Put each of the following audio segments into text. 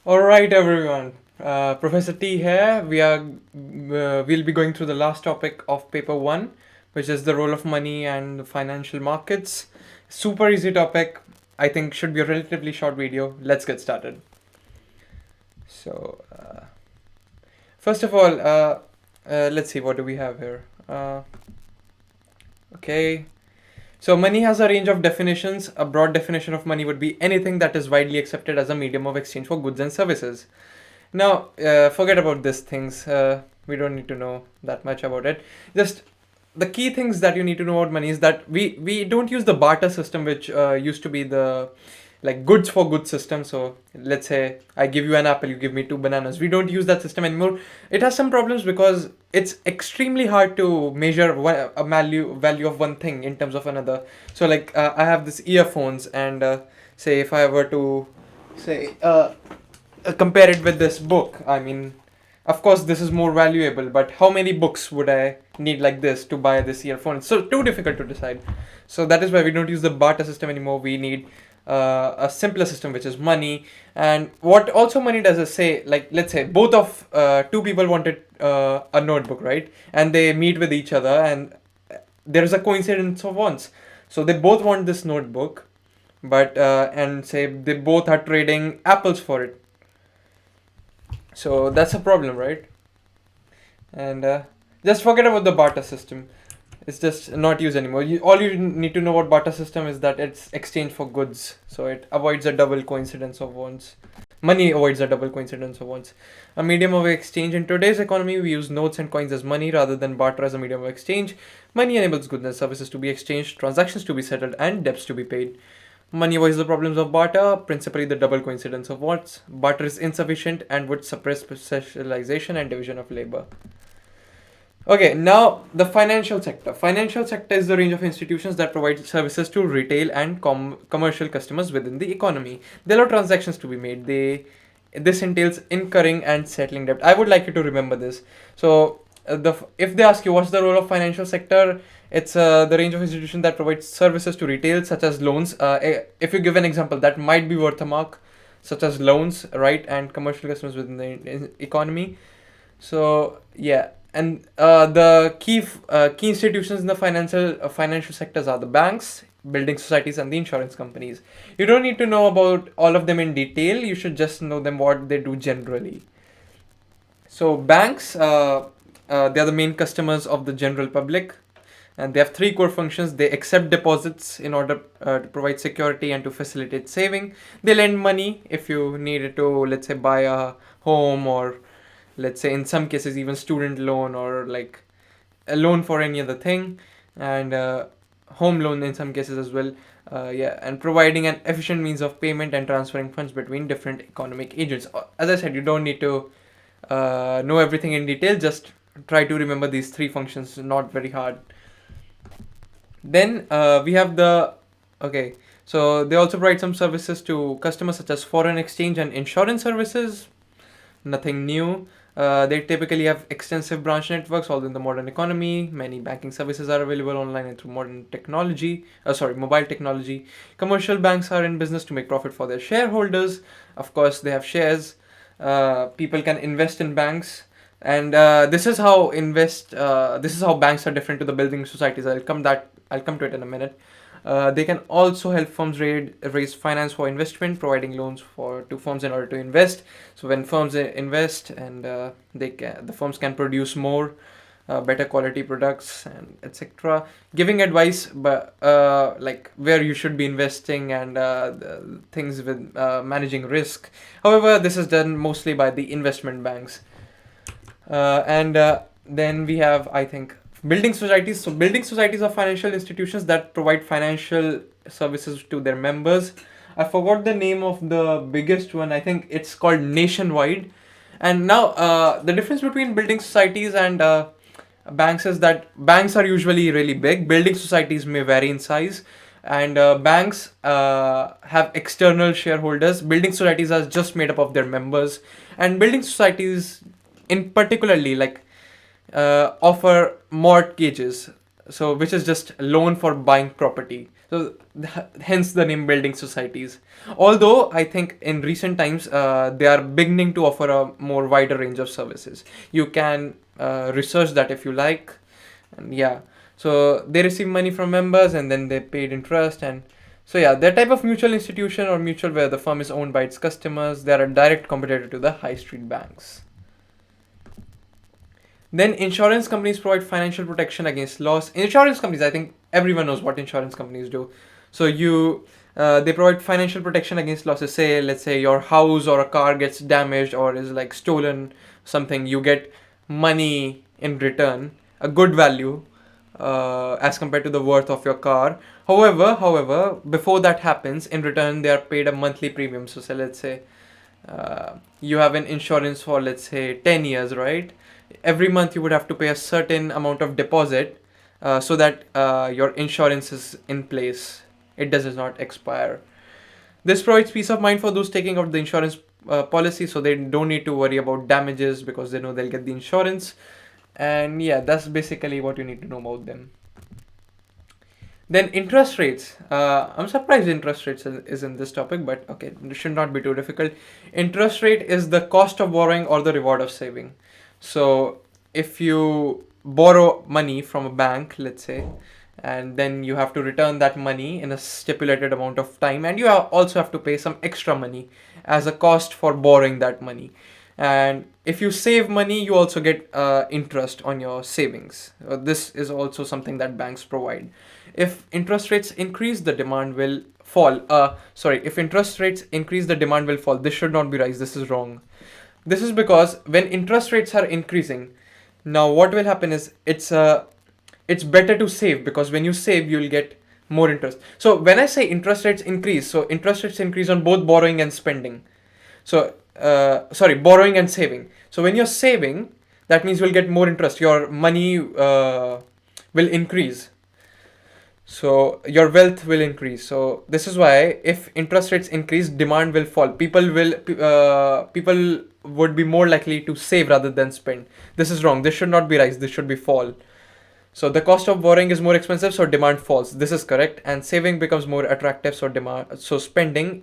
All right, everyone. Professor T here. We'll be going through the last topic of paper one, which is the role of money and the financial markets. Super easy topic. I think should be a relatively short video. Let's get started. So, first of all, let's see what do we have here. Okay. So money has a range of definitions. A broad definition of money would be anything that is widely accepted as a medium of exchange for goods and services. Now, forget about these things. We don't need to know that much about it. Just the key things that you need to know about money is that we don't use the barter system, which used to be the like goods for goods system. So let's say I give you an apple, you give me two bananas. We don't use that system anymore. It has some problems because it's extremely hard to measure a value of one thing in terms of another. So like I have this earphones, and say if I were to say compare it with this book, I mean, of course this is more valuable, but how many books would I need like this to buy this earphone? It's so too difficult to decide. So that is why we don't use the barter system anymore. We need a simpler system, which is money. And what also money does is say, like, let's say both of two people wanted a notebook, right? And they meet with each other, and there is a coincidence of wants. So they both want this notebook, but and say they both are trading apples for it. So that's a problem, right? And just forget about the barter system. It's just not used anymore. All you need to know about barter system is that it's exchange for goods. So it avoids a double coincidence of wants. Money avoids a double coincidence of wants. A medium of exchange in today's economy, we use notes and coins as money rather than barter as a medium of exchange. Money enables goods and services to be exchanged, transactions to be settled, and debts to be paid. Money avoids the problems of barter, principally the double coincidence of wants. Barter is insufficient and would suppress specialization and division of labor. Okay, now the financial sector. Financial sector is the range of institutions that provide services to retail and commercial customers within the economy. There are transactions to be made. This entails incurring and settling debt. I would like you to remember this. So, if they ask you what's the role of financial sector, it's the range of institutions that provide services to retail, such as loans. If you give an example, that might be worth a mark, such as loans, right, and commercial customers within the economy. So yeah, and the key institutions in the financial sectors are the banks, building societies, and the insurance companies. You don't need to know about all of them in detail. You should just know them what they do generally. So banks, they are the main customers of the general public, and they have three core functions. They accept deposits in order to provide security and to facilitate saving. They lend money if you needed to, let's say, buy a home, or let's say in some cases even student loan, or like a loan for any other thing, and home loan in some cases as well. Yeah, and providing an efficient means of payment and transferring funds between different economic agents. As I said, you don't need to know everything in detail. Just try to remember these three functions. Not very hard. Then we have the okay. So they also provide some services to customers such as foreign exchange and insurance services. Nothing new. They typically have extensive branch networks, although in the modern economy, many banking services are available online and through modern technology. Mobile technology. Commercial banks are in business to make profit for their shareholders. Of course, they have shares. People can invest in banks, and this is how invest. This is how banks are different to the building societies. I'll come to it in a minute. They can also help firms raise finance for investment, providing loans to firms in order to invest. So when firms invest, and the firms can produce more, better quality products, and etc. Giving advice, but like where you should be investing, and things with managing risk. However, this is done mostly by the investment banks. And then we have, I think, building societies. So building societies are financial institutions that provide financial services to their members. I forgot the name of the biggest one. I think it's called Nationwide. And now the difference between building societies and banks is that banks are usually really big. Building societies may vary in size, and banks have external shareholders. Building societies are just made up of their members, and building societies in particularly like offer mortgages, so which is just a loan for buying property. So hence the name building societies. Although I think in recent times they are beginning to offer a more wider range of services. You can research that if you like, and yeah. So they receive money from members and then they paid interest, and so yeah, they're type of mutual institution or mutual where the firm is owned by its customers. They are a direct competitor to the high street banks. Then insurance companies provide financial protection against loss. Insurance companies, I think everyone knows what insurance companies do. So they provide financial protection against losses. Say, let's say your house or a car gets damaged or is like stolen, something. You get money in return, a good value, as compared to the worth of your car. However, before that happens, in return they are paid a monthly premium. So say, let's say you have an insurance for, let's say, 10 years, right? Every month you would have to pay a certain amount of deposit, so that your insurance is in place, it does not expire. This provides peace of mind for those taking out the insurance policy, so they don't need to worry about damages because they know they'll get the insurance. And yeah, that's basically what you need to know about them. Then interest rates. I'm surprised interest rates is in this topic, but okay, it should not be too difficult. Interest rate is the cost of borrowing or the reward of saving. So if you borrow money from a bank, let's say, and then you have to return that money in a stipulated amount of time, and you also have to pay some extra money as a cost for borrowing that money. And if you save money, you also get interest on your savings. This is also something that banks provide. If interest rates increase, the demand will fall. If interest rates increase, the demand will fall. This should not be rise. This is wrong. This is because when interest rates are increasing, now what will happen is it's better to save, because when you save, you'll get more interest. So when I say interest rates increase, so interest rates increase on both borrowing and spending. So borrowing and saving. So when you're saving, that means you'll get more interest. Your money will increase. So your wealth will increase. So this is why if interest rates increase, demand will fall. People would be more likely to save rather than spend. This is wrong. This should not be rise. This should be fall. So the cost of borrowing is more expensive, so demand falls. This is correct. And saving becomes more attractive, so spending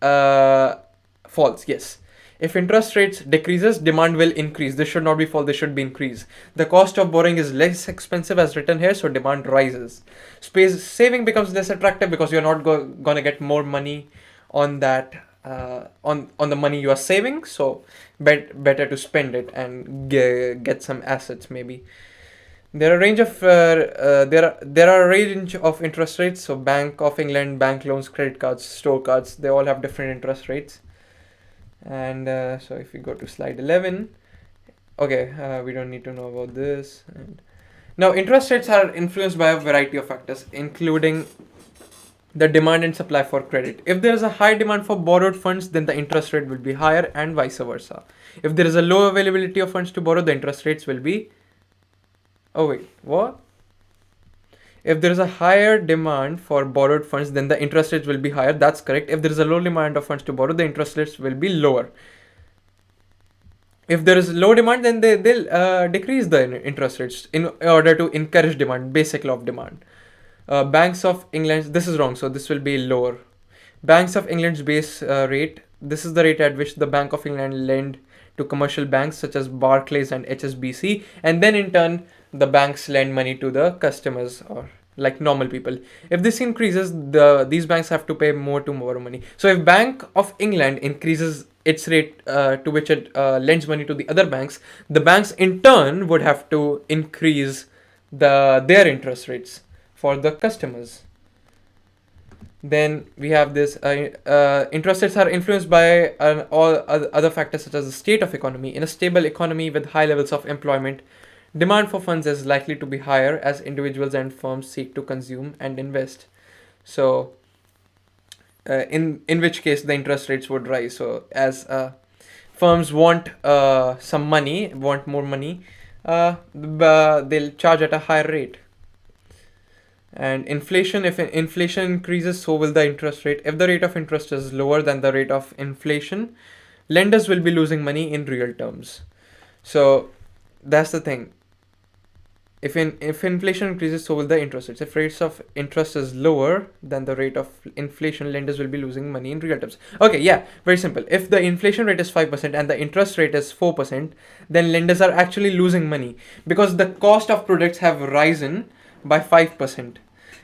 falls. Yes. If interest rates decreases, demand will increase. This should not be fall, this should be increase. The cost of borrowing is less expensive as written here, so demand rises. Saving becomes less attractive because you're not gonna get more money on that on the money you are saving. So better to spend it and get some assets maybe. There are a range of there are a range of interest rates. So Bank of England, bank loans, credit cards, store cards, they all have different interest rates. And so if we go to slide 11, okay, we don't need to know about this. And now interest rates are influenced by a variety of factors, including the demand and supply for credit. If there is a high demand for borrowed funds, then the interest rate will be higher, and vice versa. If there is a low availability of funds to borrow, the interest rates will be... Oh wait, what? If there is a higher demand for borrowed funds, then the interest rates will be higher. That's correct. If there is a low demand of funds to borrow, the interest rates will be lower. If there is low demand, then they'll decrease the interest rates in order to encourage demand. Basic law of demand. Banks of England, this is wrong, so this will be lower. Banks of England's base rate, this is the rate at which the Bank of England lend to commercial banks such as Barclays and HSBC, and then in turn the banks lend money to the customers or like normal people. If this increases, these banks have to pay more to borrow money. So if Bank of England increases its rate to which it lends money to the other banks, the banks in turn would have to increase their interest rates for the customers. Then we have this interest rates are influenced by all other factors such as the state of economy. In a stable economy with high levels of employment, demand for funds is likely to be higher as individuals and firms seek to consume and invest. So in which case the interest rates would rise. So as firms want want more money, they'll charge at a higher rate. And inflation, if inflation increases, so will the interest rate. If the rate of interest is lower than the rate of inflation, lenders will be losing money in real terms. So that's the thing. If inflation increases, so will the interest rates. If rates of interest is lower than the rate of inflation, lenders will be losing money in real terms. Okay, yeah, very simple. If the inflation rate is 5% and the interest rate is 4%, then lenders are actually losing money because the cost of products have risen by 5%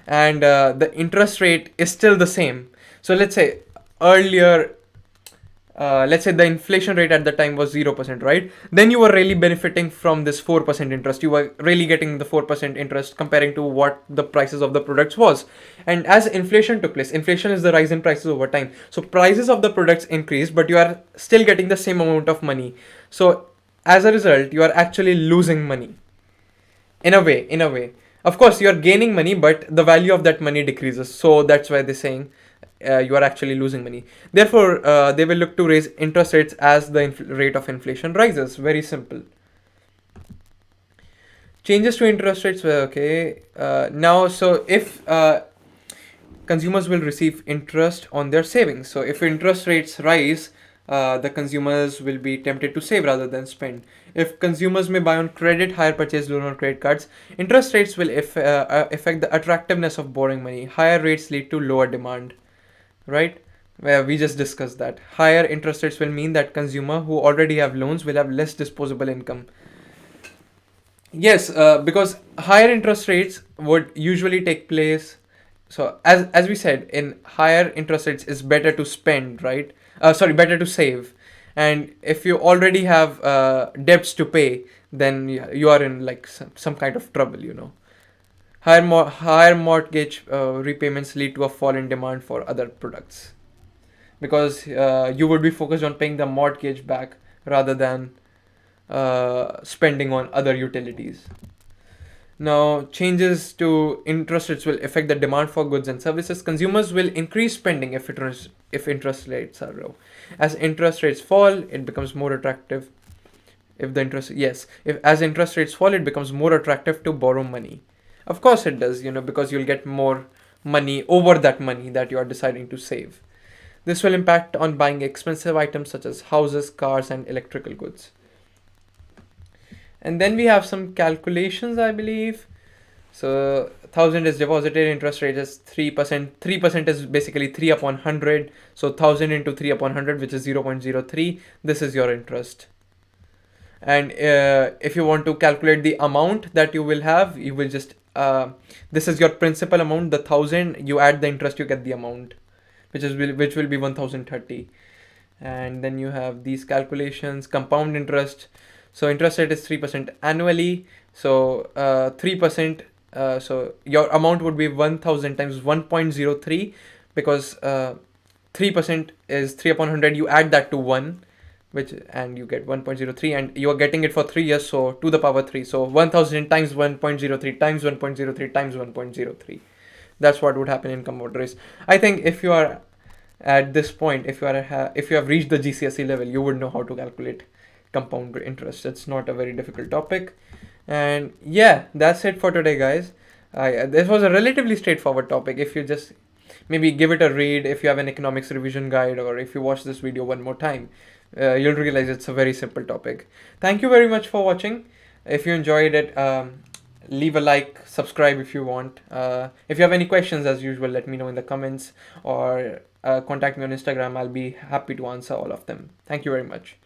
and the interest rate is still the same. So earlier let's say the inflation rate at the time was 0%, right? Then you were really benefiting from this 4% interest. You were really getting the 4% interest comparing to what the prices of the products was. And as inflation took place, inflation is the rise in prices over time. So prices of the products increased, but you are still getting the same amount of money. So as a result, you are actually losing money. In a way. Of course, you are gaining money, but the value of that money decreases. So that's why they're saying you are actually losing money. Therefore, they will look to raise interest rates as the rate of inflation rises. Very simple. Changes to interest rates were okay. Now, so if consumers will receive interest on their savings. So if interest rates rise, the consumers will be tempted to save rather than spend. If consumers may buy on credit, higher purchase loan on credit cards, interest rates will affect the attractiveness of borrowing money. Higher rates lead to lower demand, right? Where we just discussed that. Higher interest rates will mean that consumer who already have loans will have less disposable income. Yes, because higher interest rates would usually take place. So as we said, in higher interest rates, it's better to spend, right? Sorry, better to save. And if you already have debts to pay, then you are in like some kind of trouble. Higher mortgage repayments lead to a fall in demand for other products because you would be focused on paying the mortgage back rather than spending on other utilities. Now, changes to interest rates will affect the demand for goods and services. Consumers will increase spending if interest rates are low. As interest rates fall, it becomes more attractive. If as interest rates fall, it becomes more attractive to borrow money. Of course, it does, because you'll get more money over that money that you are deciding to save. This will impact on buying expensive items such as houses, cars, and electrical goods. And then we have some calculations, I believe. So 1,000 is deposited, interest rate is 3%. 3% is basically 3 upon 100. So 1,000 into 3 upon 100, which is 0.03. This is your interest. And if you want to calculate the amount that you will have, you will just, this is your principal amount, the 1,000, you add the interest, you get the amount, which will be 1,030. And then you have these calculations, compound interest. So interest rate is 3% annually. So 3%. So your amount would be 1,000 times 1.03 because 3% is 3 upon 100. You add that to 1, and you get 1.03, and you are getting it for 3 years. So to the power 3. So 1,000 times 1.03 times 1.03 times 1.03. That's what would happen in compound interest. I think if you are at this point, if you have reached the GCSE level, you would know how to calculate compound interest. It's not a very difficult topic. And yeah, that's it for today, guys. This was a relatively straightforward topic. If you just maybe give it a read, if you have an economics revision guide, or if you watch this video one more time, you'll realize it's a very simple topic. Thank you very much for watching. If you enjoyed it, leave a like, subscribe if you want. If you have any questions, as usual, let me know in the comments, or contact me on Instagram. I'll be happy to answer all of them. Thank you very much.